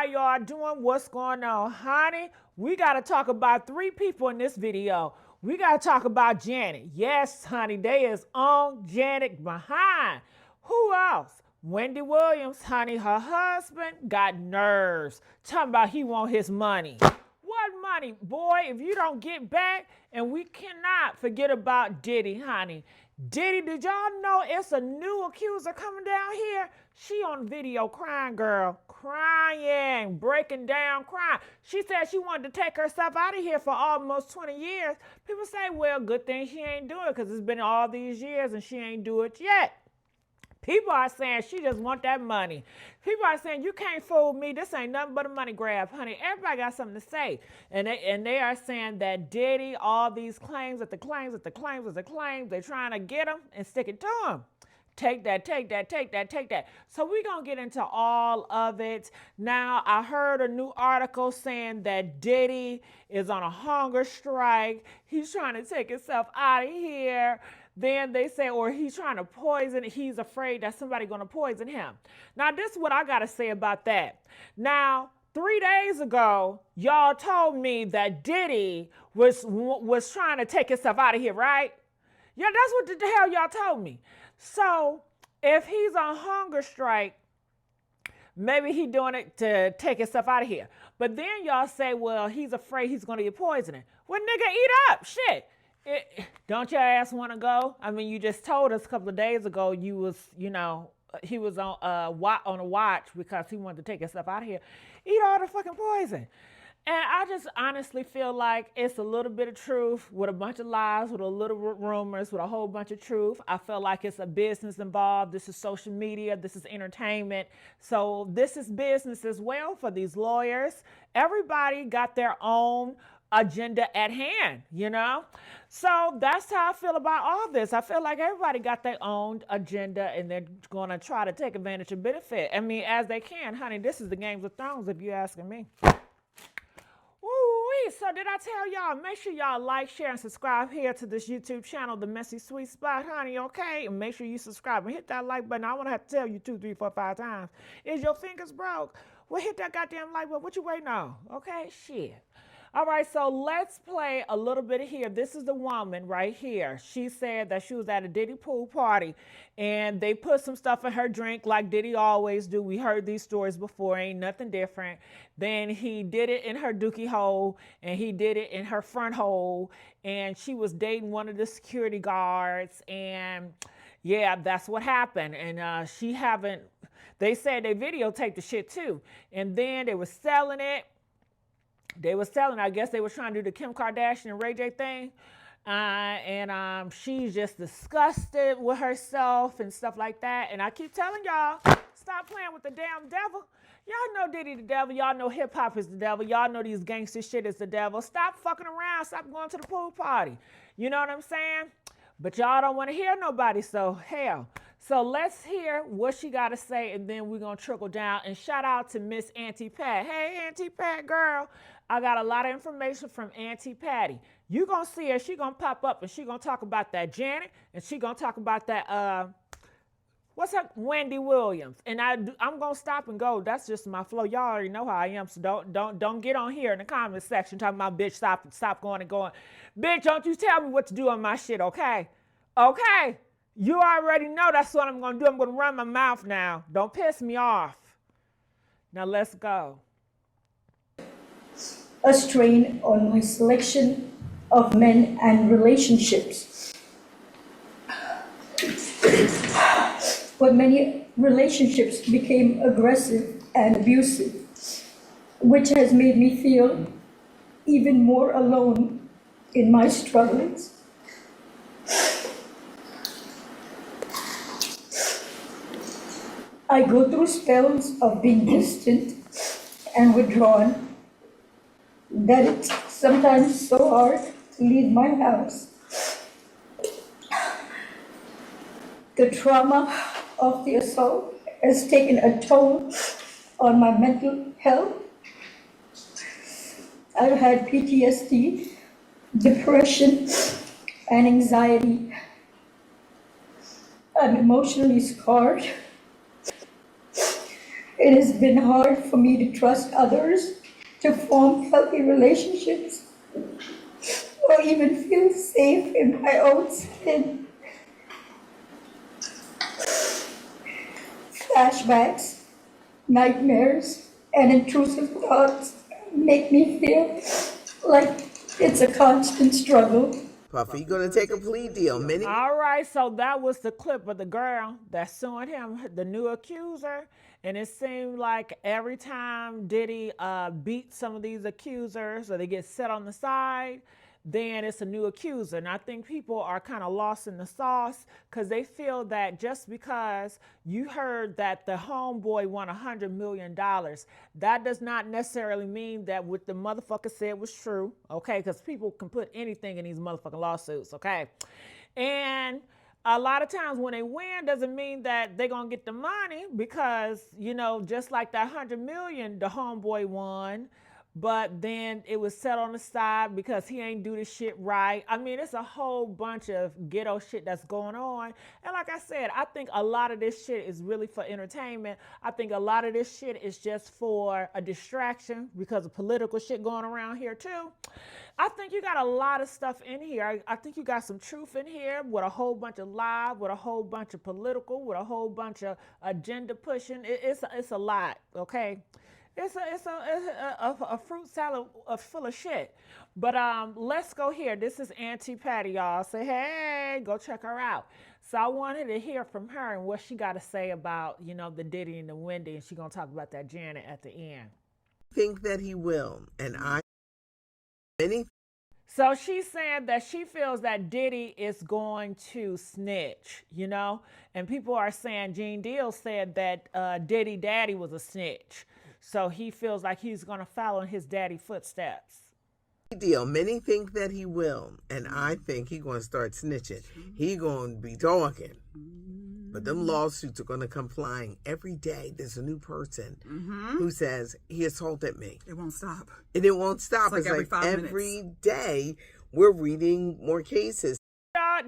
y'all doing? What's going on, honey? We got to talk about 3 people in this video. We got to talk about Janet. Yes, honey, they is on Janet behind. Who else? Wendy Williams, honey, her husband got nerves. Talking about he want his money. What money? Boy, if you don't get back, and we cannot forget about Diddy, honey. Diddy, did y'all know it's a new accuser coming down here? She on video crying, girl. Crying, breaking down, crying. She said she wanted to take herself out of here for almost 20 years. People say, well, good thing she ain't do it because it's been all these years and she ain't do it yet. People are saying she just want that money. People are saying, you can't fool me. This ain't nothing but a money grab, honey. Everybody got something to say. And they are saying that Diddy, all these claims, they're trying to get him and stick it to him. Take that. So we're going to get into all of it. Now, I heard a new article saying that Diddy is on a hunger strike. He's trying to take himself out of here. Then they say, or he's trying to poison, he's afraid that somebody's going to poison him. Now, this is what I got to say about that. Now, 3 days ago, y'all told me that Diddy was trying to take himself out of here, right? Yeah, that's what the hell y'all told me. So, if he's on hunger strike, maybe he's doing it to take himself out of here. But then y'all say, well, he's afraid he's going to get poisoned. Well, nigga, eat up. Shit. Don't your ass want to go? I mean, you just told us a couple of days ago you was, he was on a watch because he wanted to take himself out of here. Eat all the fucking poison. And I just honestly feel like it's a little bit of truth with a bunch of lies, with a little rumors, with a whole bunch of truth. I feel like it's a business involved. This is social media. This is entertainment. So this is business as well for these lawyers. Everybody got their own agenda at hand, So that's how I feel about all this. I feel like everybody got their own agenda and they're going to try to take advantage and benefit. I mean, as they can, honey, this is the Games of Thrones if you're asking me. Woo-wee. So did I tell y'all, make sure y'all like, share, and subscribe here to this YouTube channel, The Messy Sweet Spot, honey, okay? And make sure you subscribe and hit that like button. I want to have to tell you 2, 3, 4, 5 times. Is your fingers broke? Well, hit that goddamn like button. What you waiting on? Okay, shit. All right, so let's play a little bit here. This is the woman right here. She said that she was at a Diddy pool party and they put some stuff in her drink like Diddy always do. We heard these stories before, ain't nothing different. Then he did it in her dookie hole and he did it in her front hole, and she was dating one of the security guards, and yeah, that's what happened. And they said they videotaped the shit too. And then they were selling it. I guess they were trying to do the Kim Kardashian and Ray J thing. And she's just disgusted with herself and stuff like that. And I keep telling y'all, stop playing with the damn devil. Y'all know Diddy the devil. Y'all know hip hop is the devil. Y'all know these gangster shit is the devil. Stop fucking around. Stop going to the pool party. You know what I'm saying? But y'all don't want to hear nobody, so hell. So let's hear what she got to say, and then we're going to trickle down. And shout out to Miss Auntie Pat. Hey, Auntie Pat, girl. I got a lot of information from Auntie Patty. You going to see her. She going to pop up, and she going to talk about that Janet, and she going to talk about that, what's her, Wendy Williams. And I'm going to stop and go. That's just my flow. Y'all already know how I am, so don't get on here in the comment section talking about, bitch, stop going and going. Bitch, don't you tell me what to do on my shit, okay? Okay? You already know that's what I'm going to do. I'm going to run my mouth now. Don't piss me off. Now let's go. A strain on my selection of men and relationships. But many relationships became aggressive and abusive, which has made me feel even more alone in my struggles. I go through spells of being distant and withdrawn, that it's sometimes so hard to leave my house. The trauma of the assault has taken a toll on my mental health. I've had PTSD, depression, and anxiety. I'm emotionally scarred. It has been hard for me to trust others, to form healthy relationships, or even feel safe in my own skin. Flashbacks, nightmares, and intrusive thoughts make me feel like it's a constant struggle. Puffy gonna take a plea deal. All right, so that was the clip of the girl that's suing him, the new accuser. And it seemed like every time Diddy beats some of these accusers or they get set on the side, then it's a new accuser. And I think people are kind of lost in the sauce because they feel that just because you heard that the homeboy won $100 million, that does not necessarily mean that what the motherfucker said was true, okay? Because people can put anything in these motherfucking lawsuits, okay? And a lot of times when they win doesn't mean that they're going to get the money because, you know, just like that $100 million the homeboy won, but then it was set on the side because he ain't do the shit right. I mean, it's a whole bunch of ghetto shit that's going on. And like I said, I think a lot of this shit is really for entertainment. I think a lot of this shit is just for a distraction because of political shit going around here too. I think you got a lot of stuff in here. I think you got some truth in here with a whole bunch of live, with a whole bunch of political, with a whole bunch of agenda pushing. It's a lot, okay? It's a fruit salad full of shit. But let's go here. This is Auntie Patty, y'all. Say, hey, go check her out. So I wanted to hear from her and what she got to say about, you know, the Diddy and the Wendy. And she's going to talk about that Janet at the end. Think that he will. And So she's saying that she feels that Diddy is going to snitch, you know? And people are saying, Gene Deal said that Diddy Daddy was a snitch. So he feels like he's going to follow in his daddy footsteps. Deal. Many think that he will, and I think he's going to start snitching. He going to be talking. But them lawsuits are going to come flying every day. There's a new person who says he assaulted me. It won't stop. And it won't stop. It's like every day we're reading more cases.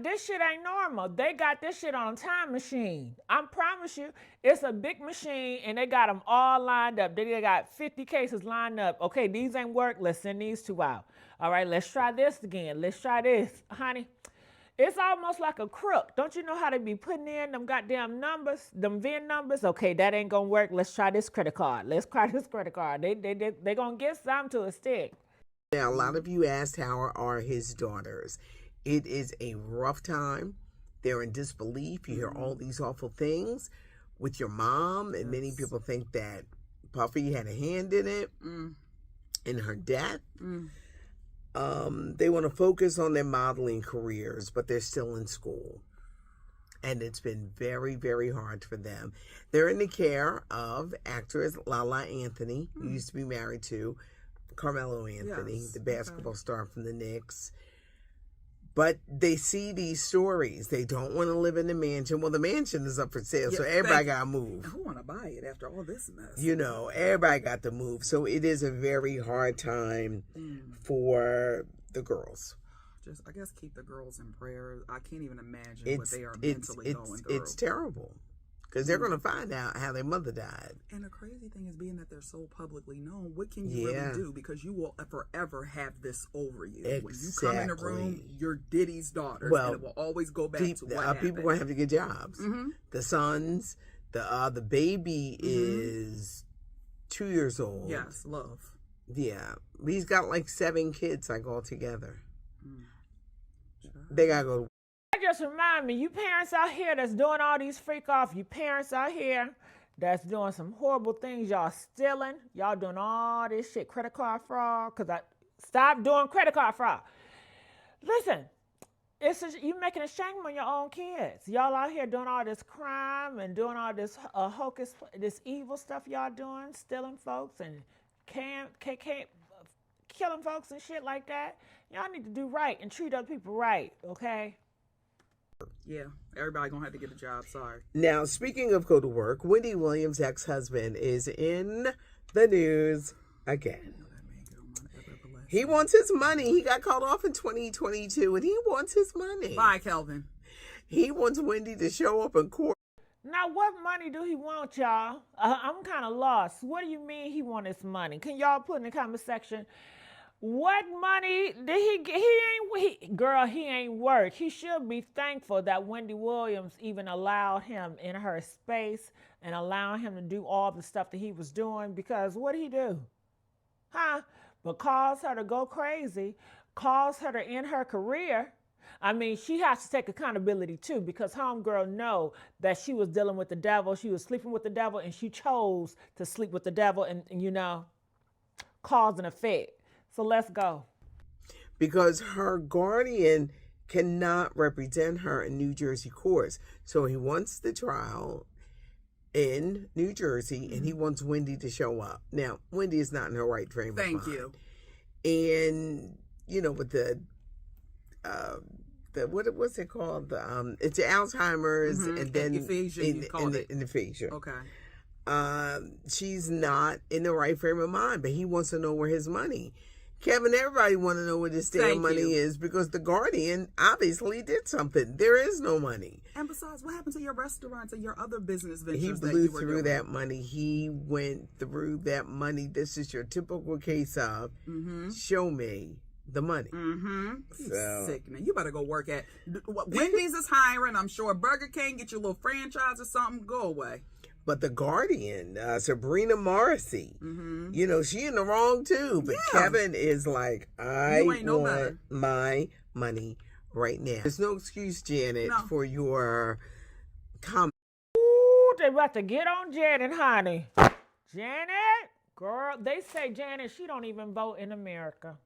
This shit ain't normal. They got this shit on a time machine. I promise you, it's a big machine and they got them all lined up. They got 50 cases lined up. Okay, these ain't work. Let's send these two out. All right, let's try this again. Let's try this. Honey, it's almost like a crook. Don't you know how they be putting in them goddamn numbers, them VIN numbers? Okay, that ain't gonna work. Let's try this credit card. Let's try this credit card. They gonna get some to a stick. Now, a lot of you asked how are his daughters. It is a rough time. They're in disbelief. You hear all these awful things with your mom, and many people think that Puffy had a hand in it, in her death. They want to focus on their modeling careers, but they're still in school. And it's been very, very hard for them. They're in the care of actress Lala Anthony, who used to be married to Carmelo Anthony, the basketball star from the Knicks. But they see these stories. They don't want to live in the mansion. Well, the mansion is up for sale, so everybody got to move. Who want to buy it after all this mess? You know, everybody got to move. So it is a very hard time for the girls. Just, I guess, keep the girls in prayer. I can't even imagine what they are mentally going through. It's terrible. Because they're going to find out how their mother died. And the crazy thing is being that they're so publicly known, what can you really do? Because you will forever have this over you. Exactly. When you come in the room, you're Diddy's daughters. Well, and it will always go back to what happened. People are going to have to get jobs. The sons, the baby is 2 years old. Yes, love. Yeah. He's got like 7 kids like all together. They got to go to Just remind me, you parents out here that's doing all these freak off, you parents out here that's doing some horrible things, y'all stealing, y'all doing all this shit, credit card fraud, stop doing credit card fraud. Listen, you making a shame on your own kids. Y'all out here doing all this crime and doing all this hocus, this evil stuff y'all doing, stealing folks and killing folks and shit like that. Y'all need to do right and treat other people right, okay? Yeah, everybody gonna have to get a job. Sorry. Now, speaking of go to work, Wendy Williams' ex-husband is in the news again. He wants his money. He got called off in 2022, and he wants his money. Bye, Kelvin. He wants Wendy to show up in court. Now, what money do he want, y'all? I'm kind of lost. What do you mean he want his money? Can y'all put in the comment section? What money did he get? He ain't work. He should be thankful that Wendy Williams even allowed him in her space and allowing him to do all the stuff that he was doing, because what did he do? Huh? But cause her to go crazy, cause her to end her career. I mean, she has to take accountability too, because homegirl know that she was dealing with the devil. She was sleeping with the devil, and she chose to sleep with the devil and cause and effect. So let's go. Because her guardian cannot represent her in New Jersey courts. So he wants the trial in New Jersey, and he wants Wendy to show up. Now, Wendy is not in her right frame of mind. Thank you. And, with the what's it called? It's Alzheimer's, and then in aphasia. Okay. She's not in the right frame of mind, but he wants to know where his money. Kevin, everybody want to know where this damn money is, because the guardian obviously did something. There is no money. And besides, what happened to your restaurants and your other business ventures? He blew through that money. He went through that money. This is your typical case of show me the money. So sick, man. You better go work at Wendy's is hiring. I'm sure Burger King, get your little franchise or something. Go away. But the guardian, Sabrina Morrissey, she in the wrong too. But Kevin is like, I want my money right now. There's no excuse, Janet, for your comment. Ooh, they about to get on Janet, honey. Janet, girl, they say Janet, she don't even vote in America.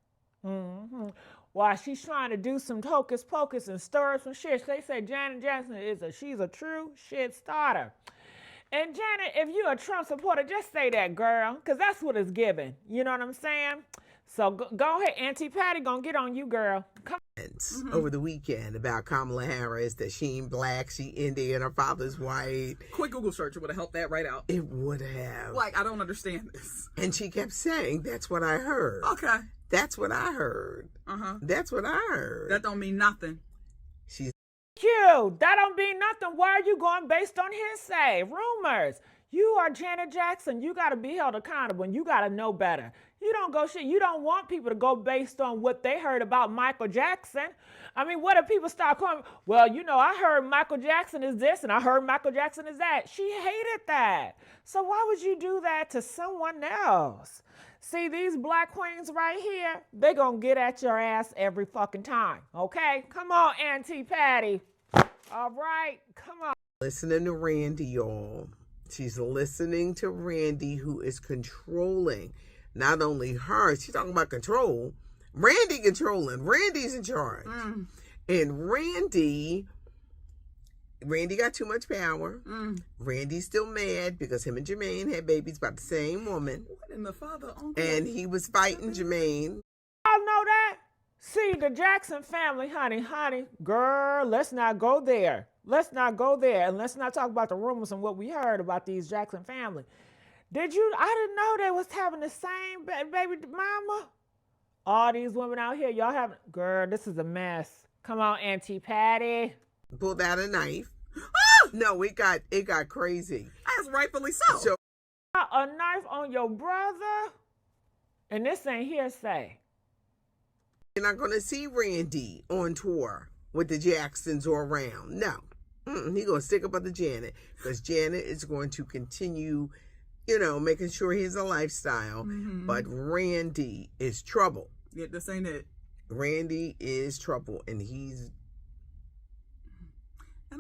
While she's trying to do some hocus pocus and stir up some shit, they say Janet Jackson she's a true shit starter. And Janet, if you're a Trump supporter, just say that, girl, because that's what it's given. You know what I'm saying? So go ahead, Auntie Patty gonna get on you, girl. Come over the weekend about Kamala Harris, that she ain't black, she Indian, her father's white. Quick Google search would have helped that right out. It would have. Like, I don't understand this. And she kept saying, that's what I heard. Okay. That's what I heard. That's what I heard. That don't mean nothing. She's cute. That don't mean nothing. Why are you going based on hearsay, rumors? You are Janet Jackson. You got to be held accountable, and you got to know better. You don't go shit. You don't want people to go based on what they heard about Michael Jackson. I mean, what if people start calling, well, I heard Michael Jackson is this, and I heard Michael Jackson is that. She hated that. So why would you do that to someone else? See, these black queens right here, they gonna get at your ass every fucking time, okay? Come on, Auntie Patty. All right, come on. Listening to Randy, y'all. She's listening to Randy, who is controlling not only her, she's talking about control. Randy controlling. Randy's in charge. And Randy got too much power. Randy's still mad because him and Jermaine had babies by the same woman. What in the father, uncle? And he was fighting Jermaine. Y'all know that? See, the Jackson family, honey, girl, let's not go there. Let's not go there. And let's not talk about the rumors and what we heard about these Jackson family. I didn't know they was having the same baby mama. All these women out here, y'all having, girl, this is a mess. Come on, Auntie Patty. Pulled out a knife. No, it got crazy. As rightfully so. A knife on your brother? And this ain't hearsay. You're not going to see Randy on tour with the Jacksons or around. No. He's going to stick up with Janet, because Janet is going to continue, making sure he's a lifestyle. But Randy is trouble. Yeah, this ain't it. Randy is trouble, and And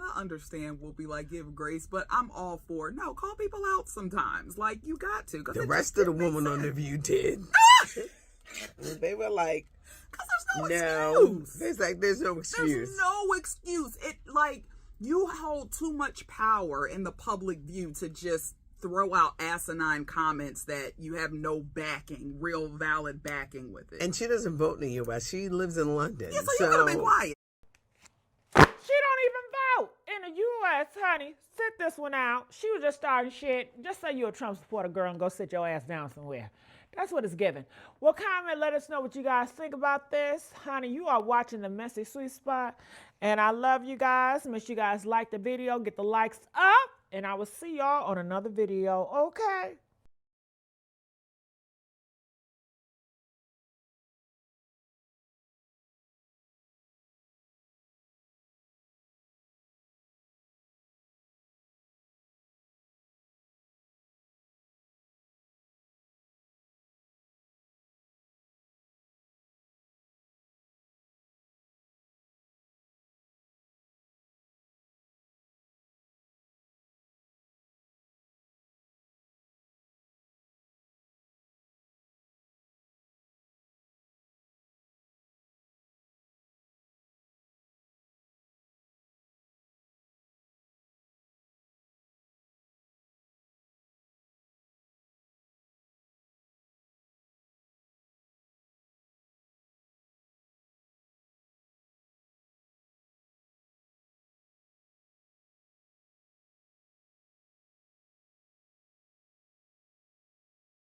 I understand we'll be like, give grace, but I'm all for, no, call people out sometimes. Like, you got to. The rest of the women on The View did. They were like, because there's no excuse. It's like, there's no excuse. There's no excuse. You hold too much power in the public view to just throw out asinine comments that you have no backing, real valid backing with it. And she doesn't vote in the U.S. She lives in London. Yeah, so you could have been quiet. She don't even vote in the U.S., honey. Sit this one out. She was just starting shit. Just say you're a Trump supporter, girl, and go sit your ass down somewhere. That's what it's given. Well, comment, let us know what you guys think about this. Honey, you are watching The Messy Sweet Spot, and I love you guys. Make sure you guys like the video, get the likes up, and I will see y'all on another video. Okay.